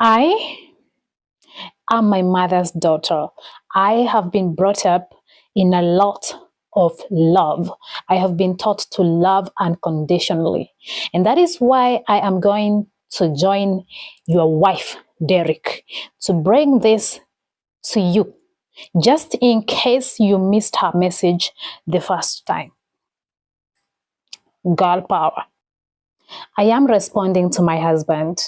I am my mother's daughter. I have been brought up in a lot of love. I have been taught to love unconditionally. And that is why I am going to join your wife, Derek, to bring this to you, just in case you missed her message the first time. Girl power. I am responding to my husband,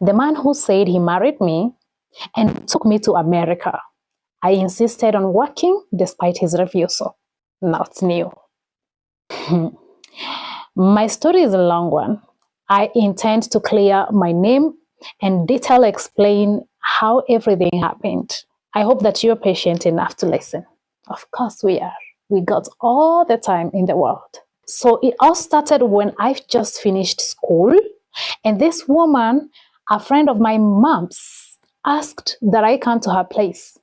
the man who said he married me and took me to America. I insisted on working despite his refusal. Not new. My story is a long one. I intend to clear my name and detail explain how everything happened. I hope that you're patient enough to listen. Of course we are. We got all the time in the world. So it all started when I've just finished school, and this woman, a friend of my mom's, asked that I come to her place.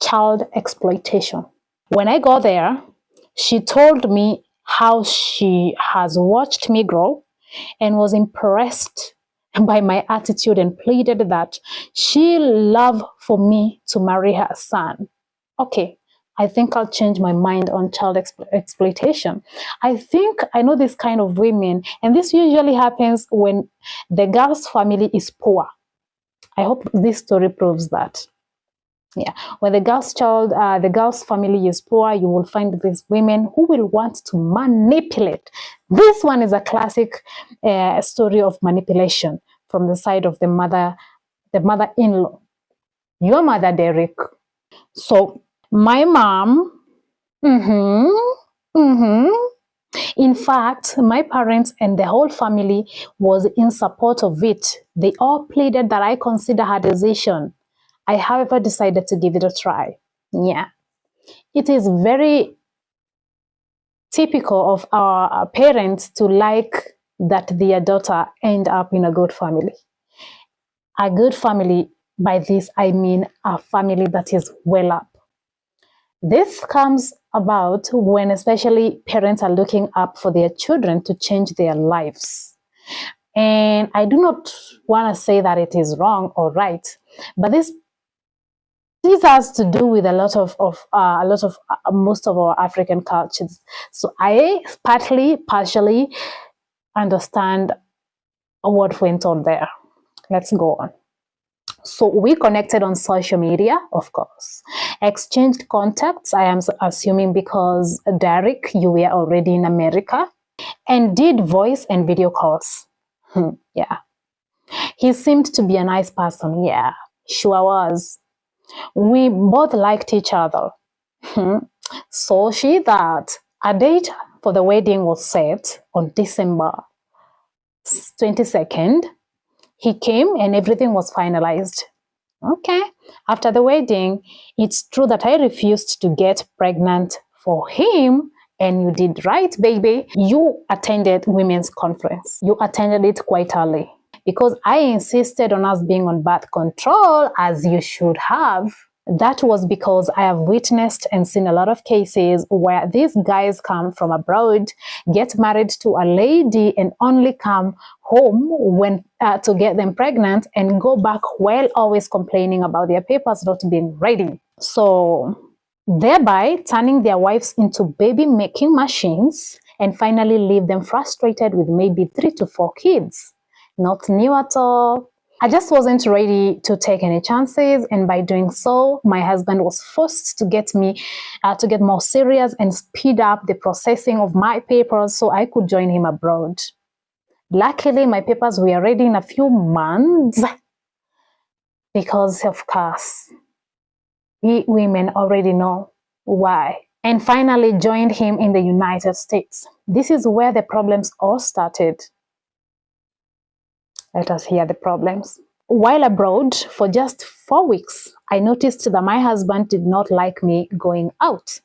Child exploitation. When I got there, she told me how she has watched me grow and was impressed by my attitude and pleaded that she loved for me to marry her son. Okay, I think I'll change my mind on child exploitation. I think I know this kind of women, and this usually happens when the girl's family is poor. I hope this story proves that. Yeah, when the girl's family is poor, you will find these women who will want to manipulate. This one is a classic story of manipulation from the side of the mother-in-law, your mother, Derek. So my mom, mm-hmm, mm-hmm. In fact, my parents and the whole family was in support of it. They all pleaded that I consider her decision. I, however, decided to give it a try. Yeah. It is very typical of our parents to like that their daughter end up in a good family. A good family, by this I mean a family that is well up. This comes about when especially parents are looking up for their children to change their lives. And I do not want to say that it is wrong or right, but this has to do with most of our African cultures. So I partially understand what went on there. Let's go on. So we connected on social media, of course, exchanged contacts, I am assuming because Derek, you were already in America, and did voice and video calls. Yeah. He seemed to be a nice person. Yeah, sure was. We both liked each other. So she thought a date for the wedding was set on December 22nd. He came and everything was finalized. Okay. After the wedding, it's true that I refused to get pregnant for him. And you did right, baby. You attended women's conference. You attended it quite early because I insisted on us being on birth control, as you should have. That was because I have witnessed and seen a lot of cases where these guys come from abroad, get married to a lady, and only come home when to get them pregnant and go back while always complaining about their papers not being ready. So thereby turning their wives into baby-making machines and finally leave them frustrated with maybe 3 to 4 kids. Not new at all. I just wasn't ready to take any chances, and by doing so, my husband was forced to get me to get more serious and speed up the processing of my papers so I could join him abroad. Luckily, my papers were ready in a few months because, of course, we women already know why. And finally joined him in the United States. This is where the problems all started. Let us hear the problems. While abroad for just 4 weeks, I noticed that my husband did not like me going out.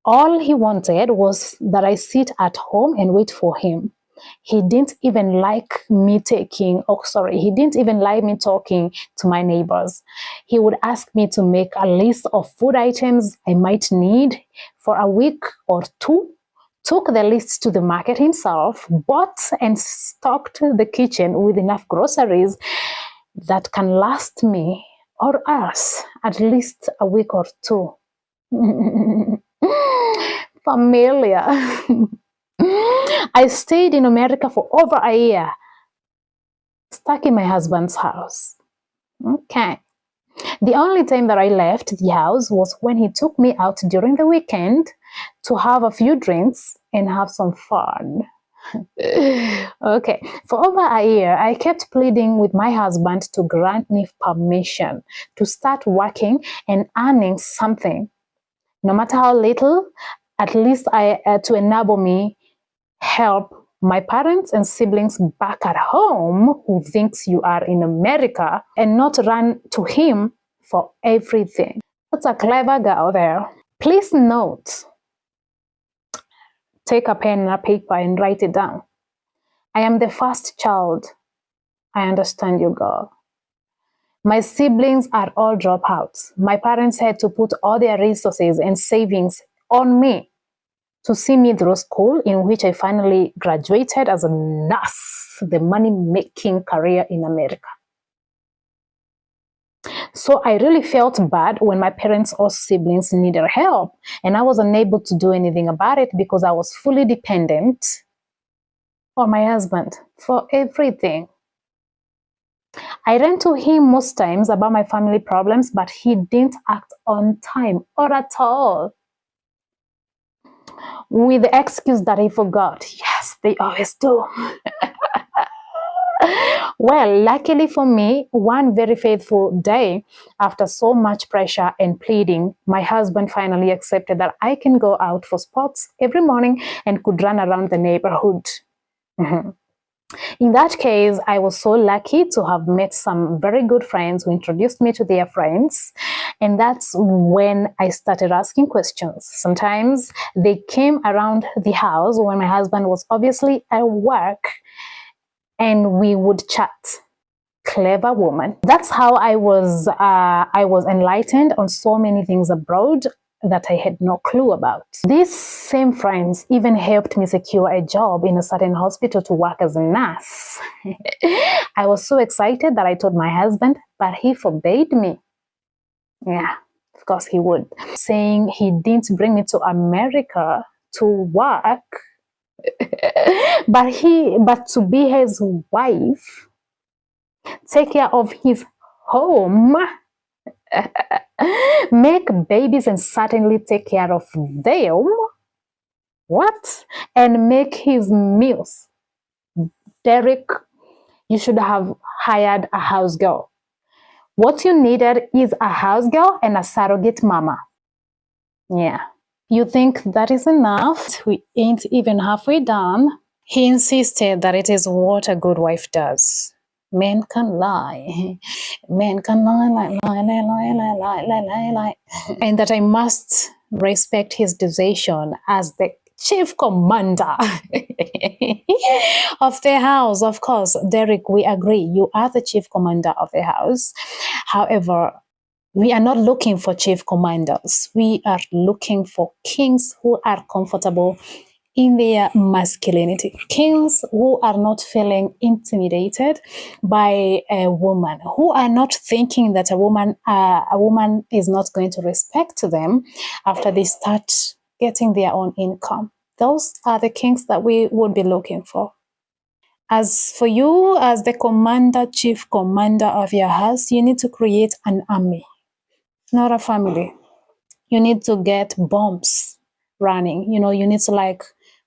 All he wanted was that I sit at home and wait for him. He didn't even like me he didn't even like me talking to my neighbors. He would ask me to make a list of food items I might need for a week or two took the list to the market himself, bought and stocked the kitchen with enough groceries that can last me or us at least a week or two. Familiar. I stayed in America for over a year, stuck in my husband's house. Okay. The only time that I left the house was when he took me out during the weekend to have a few drinks and have some fun. Okay, for over a year, I kept pleading with my husband to grant me permission to start working and earning something, no matter how little, at least to enable me help my parents and siblings back at home who thinks you are in America and not run to him for everything. That's a clever girl there. Please note, take a pen and a paper and write it down. I am the first child. I understand you, girl. My siblings are all dropouts. My parents had to put all their resources and savings on me to see me through school, in which I finally graduated as a nurse, the money-making career in America. So I really felt bad when my parents or siblings needed help, and I was unable to do anything about it because I was fully dependent on my husband for everything. I ran to him most times about my family problems, but he didn't act on time or at all, with the excuse that he forgot. Yes, they always do. Well, luckily for me, one very faithful day, after so much pressure and pleading, my husband finally accepted that I can go out for sports every morning and could run around the neighborhood. In that case, I was so lucky to have met some very good friends who introduced me to their friends. And that's when I started asking questions. Sometimes they came around the house when my husband was obviously at work, and we would chat. Clever woman. That's how I was enlightened on so many things abroad that I had no clue about. These same friends even helped me secure a job in a certain hospital to work as a nurse. I was so excited that I told my husband, but he forbade me. Yeah, of course he would, saying he didn't bring me to America to work, but to be his wife, take care of his home, make babies and certainly take care of them. What? And make his meals. Derek, you should have hired a house girl. What you needed is a house girl and a surrogate mama. Yeah. You think that is enough? We ain't even halfway done. He insisted that it is what a good wife does. Men can lie. Men can lie. And that I must respect his decision as the chief commander of the house. Of course, Derek, we agree. You are the chief commander of the house. However, we are not looking for chief commanders. We are looking for kings who are comfortable in their masculinity. Kings who are not feeling intimidated by a woman, who are not thinking that a woman is not going to respect them after they start getting their own income. Those are the kings that we would be looking for. As for you, as the commander, chief commander of your house, you need to create an army, not a family. You need to get bombs running. You need to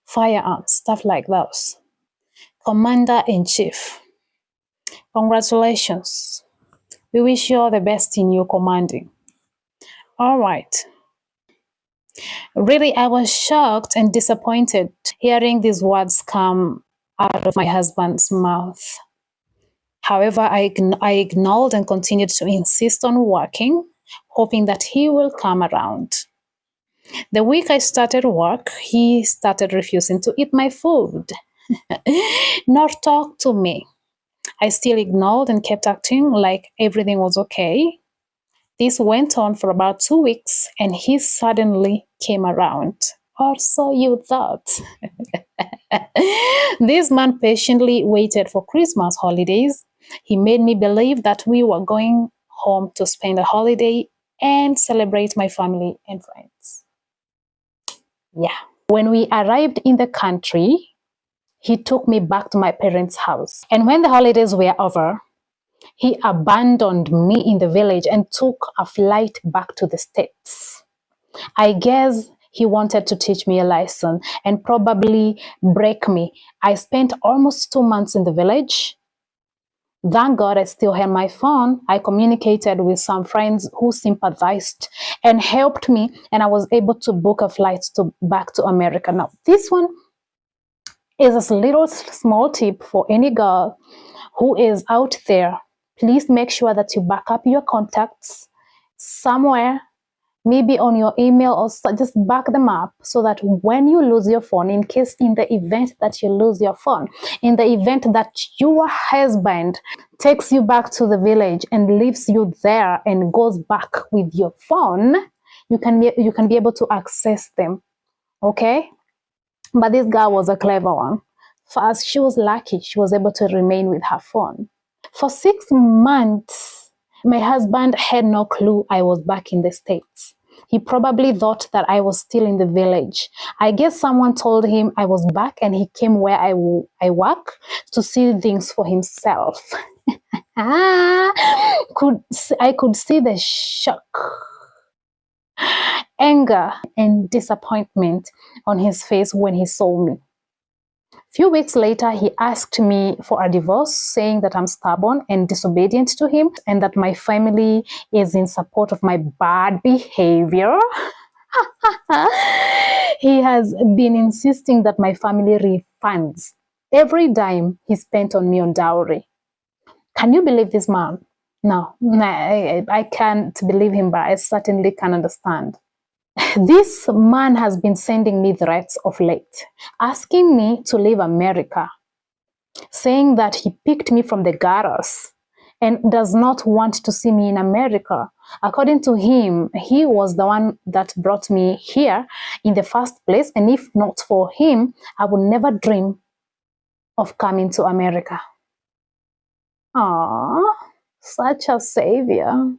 firearms, stuff like those. Commander-in-chief. Congratulations. We wish you all the best in your commanding. All right. Really, I was shocked and disappointed hearing these words come out of my husband's mouth. However, I ignored and continued to insist on working, hoping that he will come around. The week I started work, he started refusing to eat my food, nor talk to me. I still ignored and kept acting like everything was okay. This went on for about 2 weeks, and he suddenly came around. Or so you thought. This man patiently waited for Christmas holidays. He made me believe that we were going home to spend a holiday and celebrate my family and friends. Yeah. When we arrived in the country, he took me back to my parents' house. And when the holidays were over, he abandoned me in the village and took a flight back to the States. I guess he wanted to teach me a lesson and probably break me. I spent almost 2 months in the village. Thank God I still had my phone. I communicated with some friends who sympathized and helped me, and I was able to book a flight back to America. Now, this one is a little small tip for any girl who is out there. Please make sure that you back up your contacts somewhere, maybe on your email, or just back them up so that when you lose your phone, in the event that you lose your phone, in the event that your husband takes you back to the village and leaves you there and goes back with your phone, you can be able to access them. Okay? But this girl was a clever one. First, she was lucky she was able to remain with her phone. For 6 months, my husband had no clue I was back in the States. He probably thought that I was still in the village. I guess someone told him I was back and he came where I work to see things for himself. I could see the shock, anger, and disappointment on his face when he saw me. Few weeks later, he asked me for a divorce, saying that I'm stubborn and disobedient to him and that my family is in support of my bad behavior. He has been insisting that my family refunds every dime he spent on me on dowry. Can you believe this man? No, I can't believe him, but I certainly can understand. This man has been sending me threats of late, asking me to leave America, saying that he picked me from the gutters and does not want to see me in America. According to him, he was the one that brought me here in the first place, and if not for him, I would never dream of coming to America. Aww, such a savior.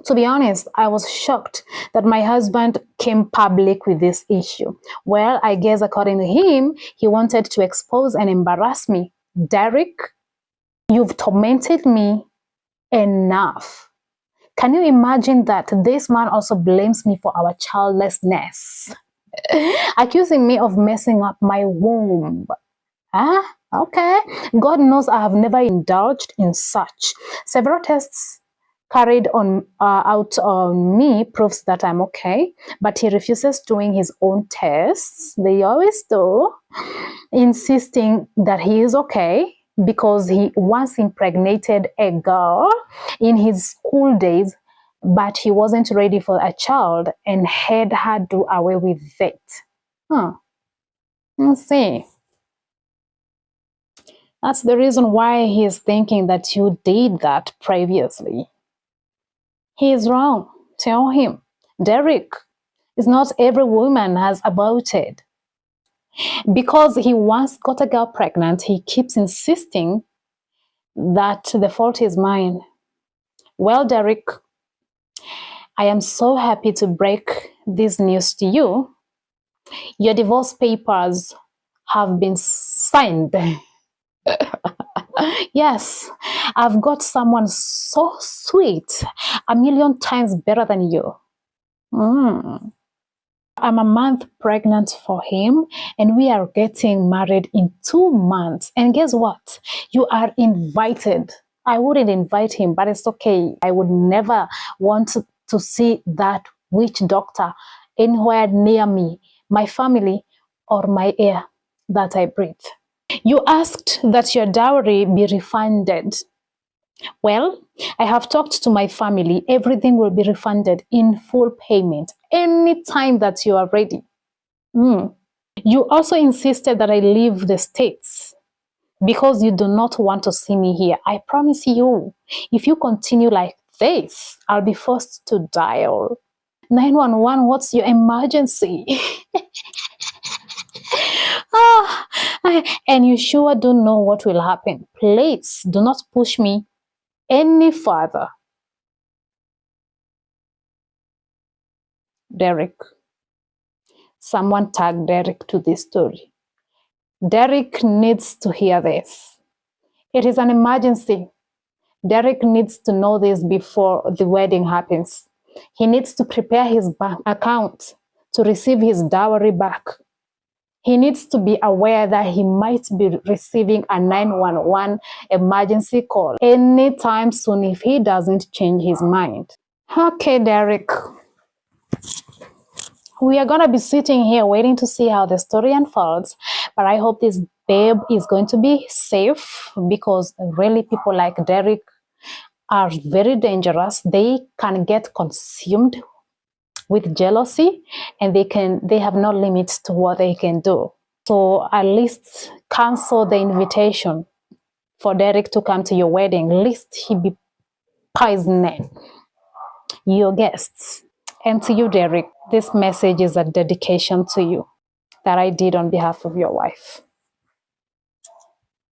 To be honest, I was shocked that my husband came public with this issue. Well, I guess according to him, he wanted to expose and embarrass me. Derek, you've tormented me enough. Can you imagine that this man also blames me for our childlessness, accusing me of messing up my womb? Okay. God knows I have never indulged in such. Several tests carried out on me proves that I'm okay, but he refuses doing his own tests. They always do, insisting that he is okay because he once impregnated a girl in his school days, but he wasn't ready for a child and had her do away with it. Let's see. That's the reason why he is thinking that you did that previously. He is wrong. Tell him. Derek, it's not every woman has aborted. Because he once got a girl pregnant, he keeps insisting that the fault is mine. Well, Derek, I am so happy to break this news to you. Your divorce papers have been signed. Yes, I've got someone so sweet, a million times better than you. I'm a month pregnant for him, and we are getting married in 2 months. And guess what? You are invited. I wouldn't invite him, but it's okay. I would never want to see that witch doctor anywhere near me, my family, or my air that I breathe. You asked that your dowry be refunded. Well, I have talked to my family. Everything will be refunded in full payment anytime that you are ready. You also insisted that I leave the States because you do not want to see me here. I promise you, if you continue like this, I'll be forced to dial. 911, what's your emergency? Ah, and you sure don't know what will happen. Please do not push me any further. Derek. Someone tag Derek to this story. Derek needs to hear this. It is an emergency. Derek needs to know this before the wedding happens. He needs to prepare his bank account to receive his dowry back. He needs to be aware that he might be receiving a 911 emergency call anytime soon if he doesn't change his mind. Okay, Derek. We are going to be sitting here waiting to see how the story unfolds, but I hope this babe is going to be safe, because really people like Derek are very dangerous. They can get consumed with jealousy, and they have no limits to what they can do. So at least cancel the invitation for Derek to come to your wedding, lest he be poisoning your guests. And to you, Derek, this message is a dedication to you that I did on behalf of your wife.